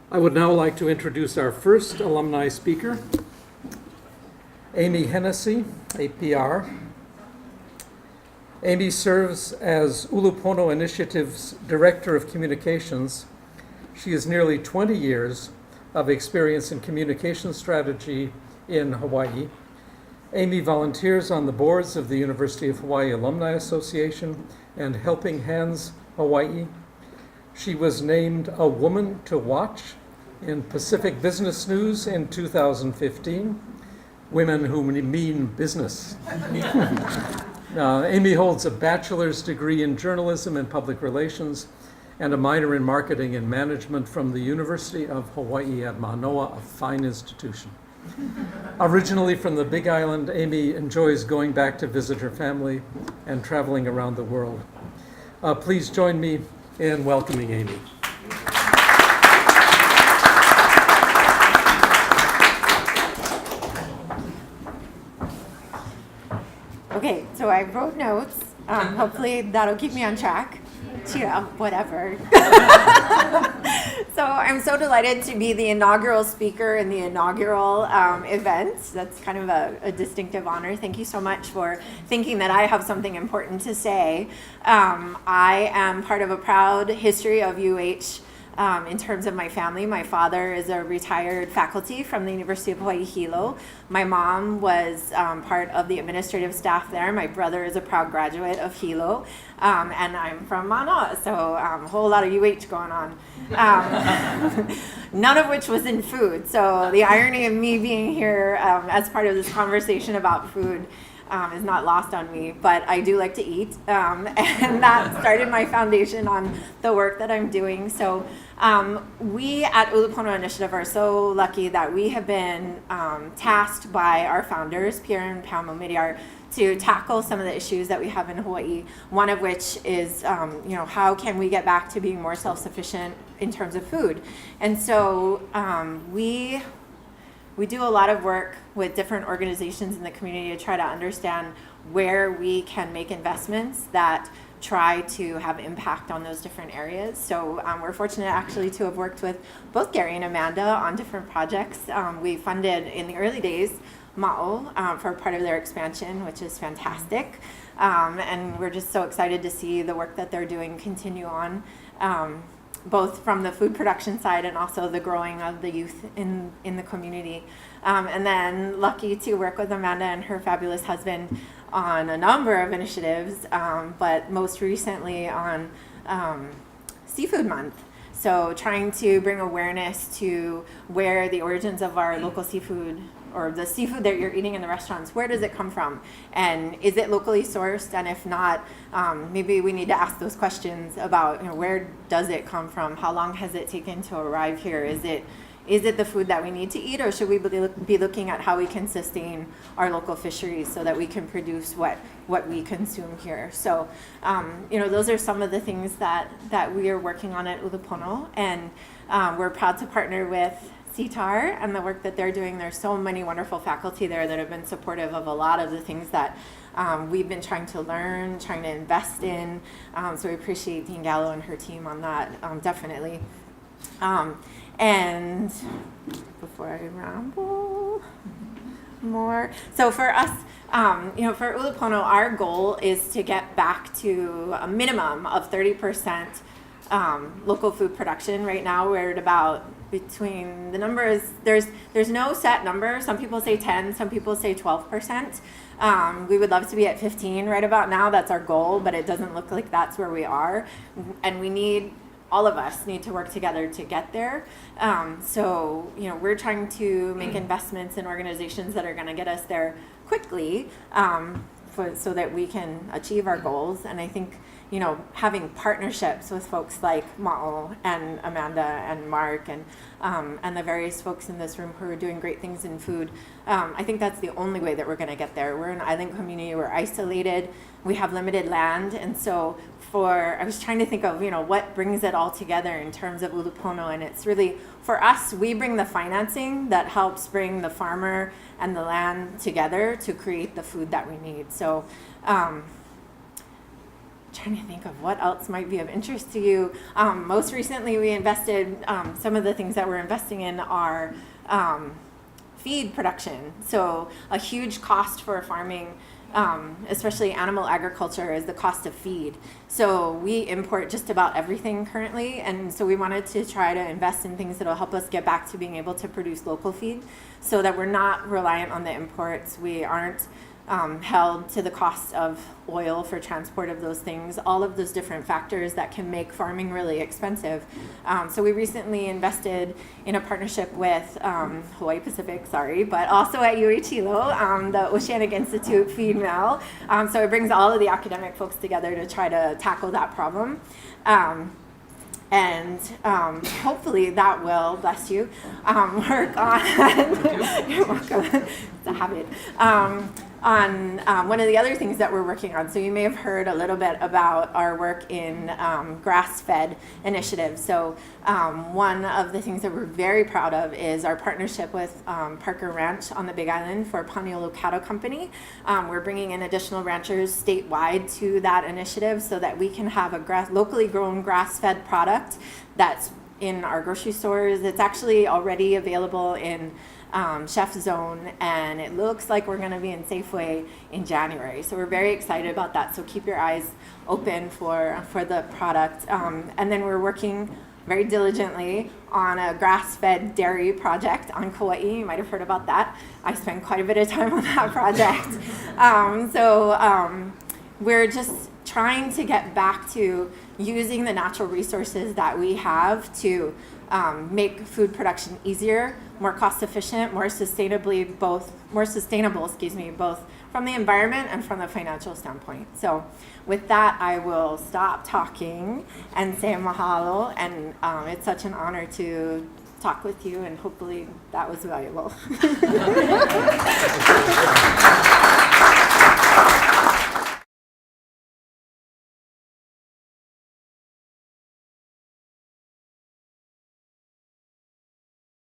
I would now like to introduce our first alumni speaker, Amy Hennessey, APR. Amy serves as Ulupono Initiative's Director of Communications. She has nearly 20 years of experience in communication strategy in Hawaii. Amy volunteers on the boards of the University of Hawaii Alumni Association and Helping Hands Hawaii. She was named a woman to watch in Pacific Business News in 2015. Women who mean business. Amy holds a bachelor's degree in journalism and public relations and a minor in marketing and management from the University of Hawaii at Manoa, a fine institution. Originally from the Big Island, Amy enjoys going back to visit her family and traveling around the world. Please join me in welcoming Amy. Okay, so I wrote notes. Hopefully that'll keep me on track. Yeah, whatever. So I'm so delighted to be the inaugural speaker in the inaugural event. That's kind of a distinctive honor. Thank you so much for thinking that I have something important to say. I am part of a proud history of UH. In terms of my family, my father is a retired faculty from the University of Hawaii Hilo. My mom was part of the administrative staff there. My brother is a proud graduate of Hilo, and I'm from Manoa, so a whole lot of UH going on. None of which was in food. So the irony of me being here as part of this conversation about food is not lost on me, but I do like to eat, and that started my foundation on the work that I'm doing. So we at Ulupono Initiative are so lucky that we have been tasked by our founders, Pierre and Pam Omidyar, to tackle some of the issues that we have in Hawaii, one of which is, how can we get back to being more self-sufficient in terms of food? And so we do a lot of work with different organizations in the community to try to understand where we can make investments that try to have impact on those different areas. So we're fortunate actually to have worked with both Gary and Amanda on different projects. We funded in the early days Ma'o for part of their expansion, which is fantastic. And we're just so excited to see the work that they're doing continue on. Both from the food production side and also the growing of the youth in the community. And then lucky to work with Amanda and her fabulous husband on a number of initiatives, but most recently on Seafood Month. So trying to bring awareness to where the origins of our local seafood or the seafood that you're eating in the restaurants, where does it come from? And is it locally sourced? And if not, maybe we need to ask those questions about where does it come from? How long has it taken to arrive here? Is it the food that we need to eat, or should we be looking at how we can sustain our local fisheries so that we can produce what we consume here? So, those are some of the things that we are working on at Ulupono, and we're proud to partner with CTAR and the work that they're doing. There's so many wonderful faculty there that have been supportive of a lot of the things that we've been trying to learn, trying to invest in. So we appreciate Dean Gallo and her team on that, definitely. And before I ramble more, so for us, for Ulupono, our goal is to get back to a minimum of 30% local food production. Right now we're at about between the numbers, there's no set number. Some people say 10, some people say 12%. We would love to be at 15 right about now. That's our goal, but it doesn't look like that's where we are. And all of us need to work together to get there. So we're trying to make investments in organizations that are going to get us there quickly, so that we can achieve our goals. And I think having partnerships with folks like Ma'o and Amanda and Mark and the various folks in this room who are doing great things in food, I think that's the only way that we're going to get there. We're an island community, we're isolated, we have limited land, and so I was trying to think of what brings it all together in terms of Ulupono, and it's really, for us, we bring the financing that helps bring the farmer and the land together to create the food that we need. So trying to think of what else might be of interest to you. Most recently, we invested, some of the things that we're investing in are feed production. So a huge cost for farming, especially animal agriculture, is the cost of feed. So we import just about everything currently, and so we wanted to try to invest in things that will help us get back to being able to produce local feed so that we're not reliant on the imports. We aren't held to the cost of oil for transport of those things, all of those different factors that can make farming really expensive. So we recently invested in a partnership with Hawaii Pacific, but also at UH Hilo, the Oceanic Institute feed mill. So it brings all of the academic folks together to try to tackle that problem. And hopefully that will, bless you, work on, you're welcome, it's a habit, on one of the other things that we're working on. So you may have heard a little bit about our work in grass-fed initiatives. So one of the things that we're very proud of is our partnership with Parker Ranch on the Big Island for Paniolo Cattle Company. We're bringing in additional ranchers statewide to that initiative so that we can have a locally grown grass-fed product that's in our grocery stores. It's actually already available in Chef Zone, and it looks like we're going to be in Safeway in January. So we're very excited about that. So keep your eyes open for the product. And then we're working very diligently on a grass-fed dairy project on Kauai. You might have heard about that. I spent quite a bit of time on that project. We're just trying to get back to using the natural resources that we have to make food production easier, more cost efficient, more sustainable, both from the environment and from the financial standpoint. So with that, I will stop talking and say mahalo, and it's such an honor to talk with you, and hopefully that was valuable.